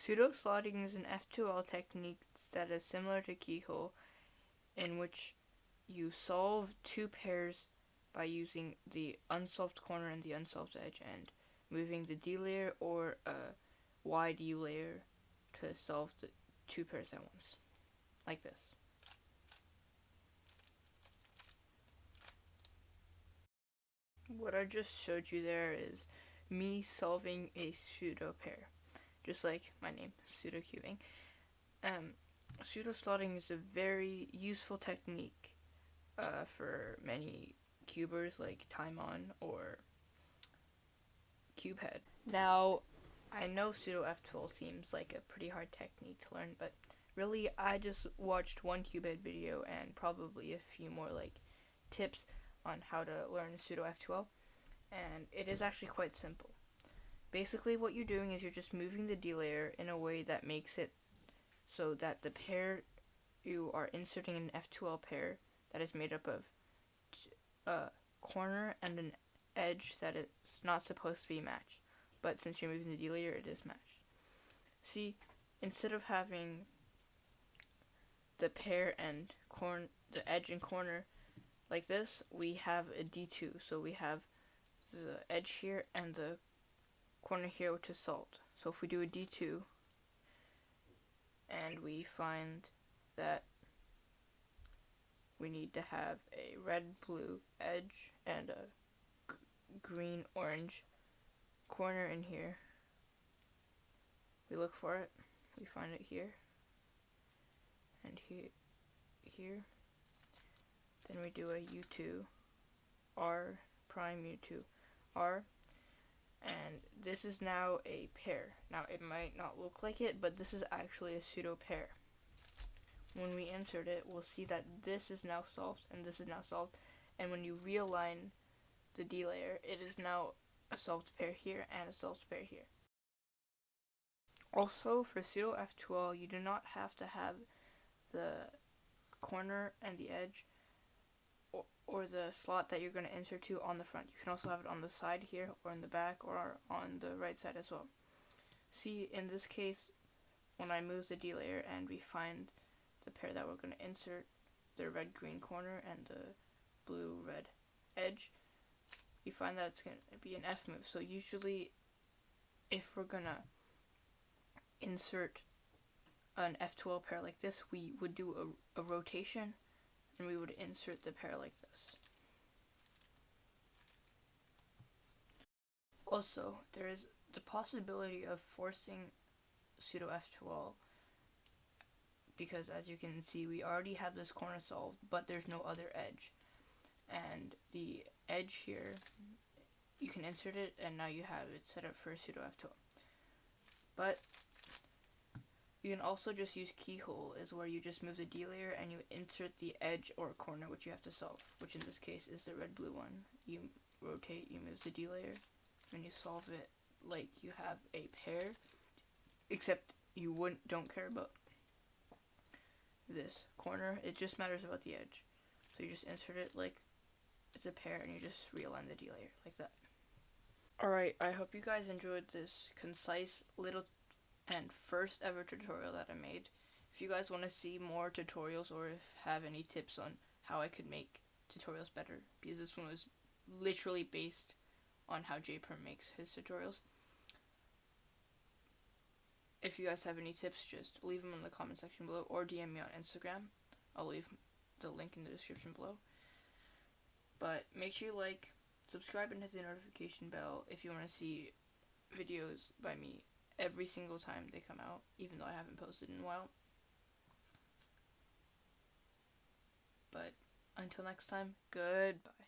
Pseudo slotting is an F2L technique that is similar to keyhole, in which you solve two pairs by using the unsolved corner and the unsolved edge and moving the D layer or a wide U layer to solve the two pairs at once, like this. What I just showed you there is me solving a pseudo pair, just like my name, pseudo cubing. Pseudo slotting is a very useful technique for many cubers like Timon or Cubehead. Now, I know pseudo F2L seems like a pretty hard technique to learn, but really I just watched one Cubehead video and probably a few more like tips on how to learn pseudo F2L, and it is actually quite simple. Basically what you're doing is you're just moving the D layer in a way that makes it so that the pair you are inserting an F2L pair that is made up of a corner and an edge that is not supposed to be matched, but since you're moving the D layer, it is matched. See, instead of having the pair and the edge and corner like this, we have a D2, so we have the edge here and the corner here, which is solved. So if we do a D2 and we find that we need to have a red-blue edge and a green-orange corner in here, we look for it, we find it here and here, then we do a U2 R prime U2 R, and this is now a pair. Now it might not look like it, but this is actually a pseudo pair. When we insert it, we'll see that this is now solved and this is now solved, and when you realign the D layer, it is now a solved pair here and a solved pair here. Also, for pseudo F2L, you do not have to have the corner and the edge or the slot that you're going to insert to on the front. You can also have it on the side here or in the back or on the right side as well. See, in this case, when I move the D layer and we find the pair that we're going to insert, the red-green corner and the blue-red edge, you find that it's going to be an F move. So usually, if we're going to insert an F2L pair like this, we would do a rotation, and we would insert the pair like this. Also, there is the possibility of forcing pseudo F2L, because as you can see, we already have this corner solved, but there's no other edge. And the edge here, you can insert it, and now you have it set up for pseudo F2L. But you can also just use keyhole, is where you just move the D layer and you insert the edge or corner which you have to solve, which in this case is the red-blue one. You rotate, you move the D layer, and you solve it like you have a pair, except you don't care about this corner, it just matters about the edge. So you just insert it like it's a pair and you just realign the D layer like that. Alright, I hope you guys enjoyed this concise little and first ever tutorial that I made. If you guys want to see more tutorials or have any tips on how I could make tutorials better, because this one was literally based on how J Perm makes his tutorials. If you guys have any tips, just leave them in the comment section below or DM me on Instagram. I'll leave the link in the description below. But make sure you like, subscribe, and hit the notification bell if you want to see videos by me every single time they come out, even though I haven't posted in a while. But until next time, goodbye.